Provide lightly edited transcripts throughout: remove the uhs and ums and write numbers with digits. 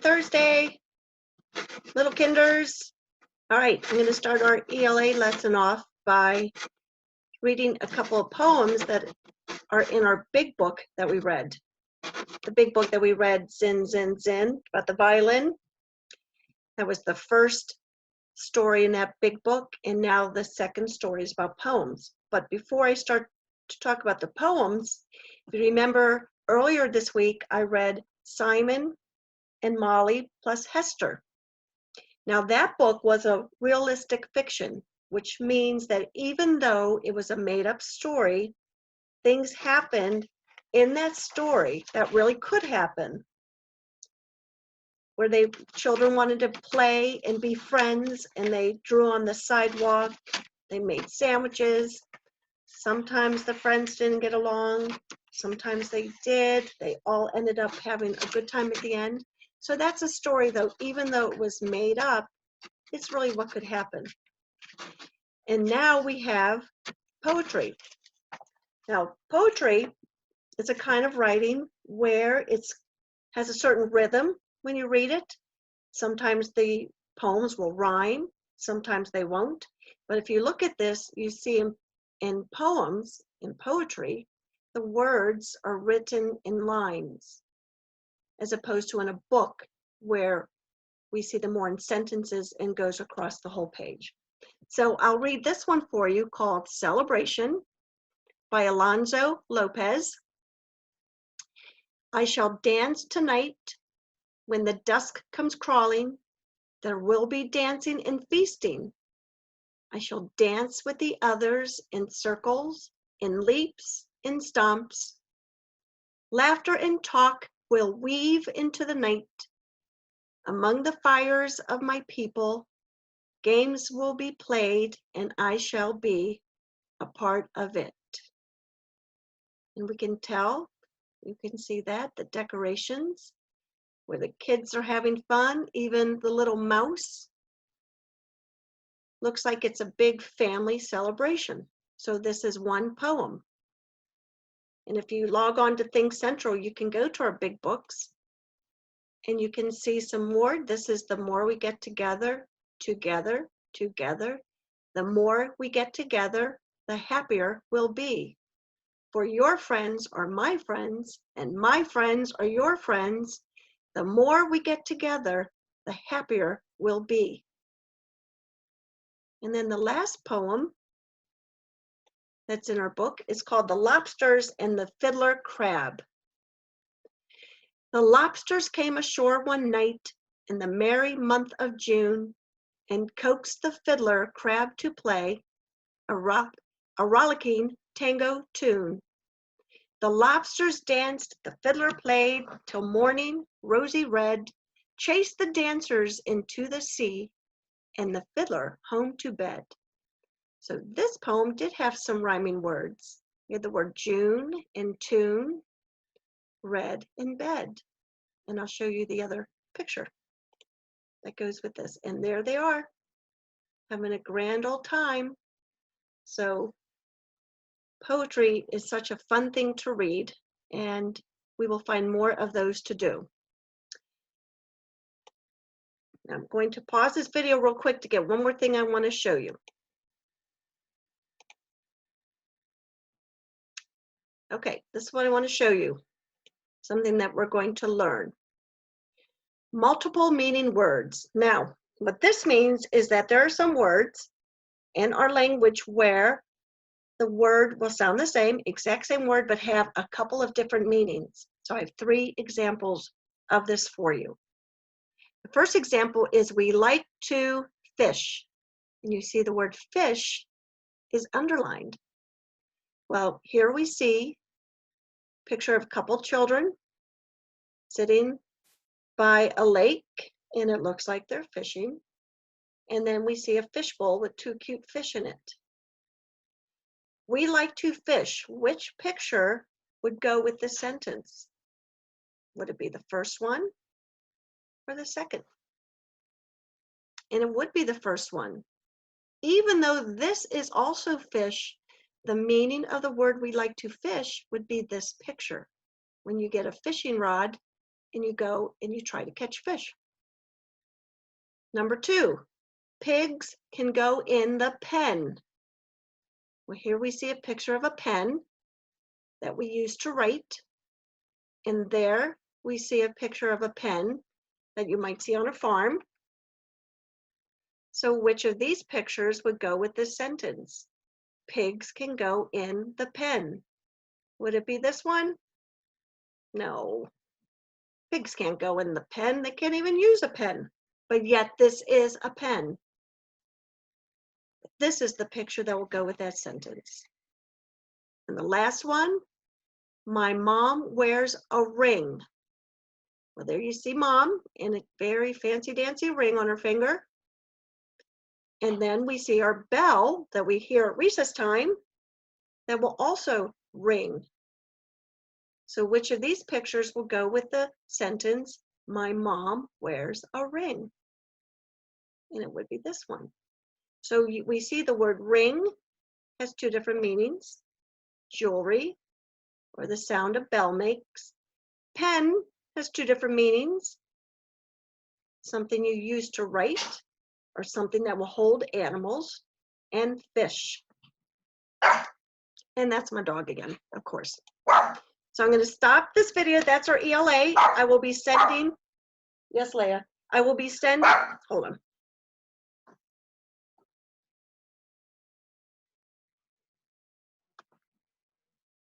Thursday, little kinders. All right, I'm going to start our ELA lesson off by reading a couple of poems that are in our big book that we read. The big book that we read, Zin, Zin, Zin, about the violin. That was the first story in that big book, and now the second story is about poems. But before I start to talk about the poems, if you remember earlier this week, I read Simon and Molly plus Hester. Now that book was a realistic fiction, which means that even though it was a made-up story, things happened in that story that really could happen, where children wanted to play and be friends, and they drew on the sidewalk, they made sandwiches. Sometimes the friends didn't get along, sometimes they did. They all ended up having a good time at the end. So that's a story, though, even though it was made up, it's really what could happen. And now we have poetry. Now, poetry is a kind of writing where it has a certain rhythm when you read it. Sometimes the poems will rhyme, sometimes they won't. But if you look at this, you see in poems, in poetry, the words are written in lines, as opposed to in a book where we see them more in sentences and goes across the whole page. So I'll read this one for you called Celebration by Alonso Lopez. I shall dance tonight when the dusk comes crawling. There will be dancing and feasting. I shall dance with the others in circles, in leaps, in stomps. Laughter and talk will weave into the night. Among the fires of my people, games will be played, and I shall be a part of it. And we can tell, you can see that, the decorations, where the kids are having fun, even the little mouse. Looks like it's a big family celebration. So this is one poem. And if you log on to Think Central, you can go to our big books and you can see some more. This is the more we get together, together, together. The more we get together, the happier we'll be. For your friends are my friends, and my friends are your friends. The more we get together, the happier we'll be. And then the last poem that's in our book is called The Lobsters and the Fiddler Crab. The lobsters came ashore one night in the merry month of June and coaxed the fiddler crab to play a rollicking tango tune. The lobsters danced, the fiddler played, till morning, rosy red, chased the dancers into the sea, and the fiddler home to bed. So this poem did have some rhyming words. You had the word June and tune, red and bed. And I'll show you the other picture that goes with this. And there they are, having a grand old time. So poetry is such a fun thing to read, and we will find more of those to do. Now I'm going to pause this video real quick to get one more thing I want to show you. Okay, this is what I want to show you, something that we're going to learn. Multiple meaning words. Now, what this means is that there are some words in our language where the word will sound the same, exact same word, but have a couple of different meanings. So I have 3 examples of this for you. The first example is we like to fish. And you see the word fish is underlined. Well, here we see a picture of a couple children sitting by a lake, and it looks like they're fishing. And then we see a fishbowl with 2 cute fish in it. We like to fish. Which picture would go with this sentence? Would it be the first one or the second? And it would be the first one. Even though this is also fish, the meaning of the word we like to fish would be this picture. When you get a fishing rod and you go and you try to catch fish. Number 2, pigs can go in the pen. Well, here we see a picture of a pen that we use to write. And there we see a picture of a pen that you might see on a farm. So which of these pictures would go with this sentence? Pigs can go in the pen. Would it be this one? No. Pigs can't go in the pen. They can't even use a pen. But yet this is a pen. This is the picture that will go with that sentence. And the last one, my mom wears a ring. Well, there you see mom in a very fancy dancy ring on her finger. And then we see our bell that we hear at recess time that will also ring. So which of these pictures will go with the sentence, my mom wears a ring? And it would be this one. So we see the word ring has 2 different meanings. Jewelry, or the sound a bell makes. Pen has 2 different meanings. Something you use to write, or something that will hold animals, and fish. And that's my dog again, of course. So I'm going to stop this video. That's our ELA. I will be sending, yes, Leah, I will be sending, hold on.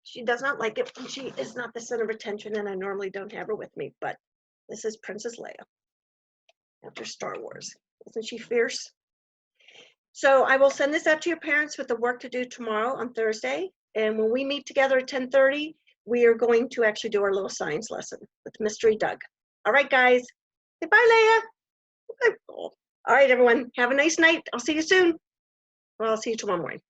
She does not like it. She is not the center of attention, and I normally don't have her with me, but this is Princess Leia after Star Wars. Isn't she fierce? So I will send this out to your parents with the work to do tomorrow on Thursday. And when we meet together at 10:30, we are going to actually do our little science lesson with Mystery Doug. All right, guys. Say bye, Leia. All right, everyone. Have a nice night. I'll see you soon. Well, I'll see you tomorrow morning.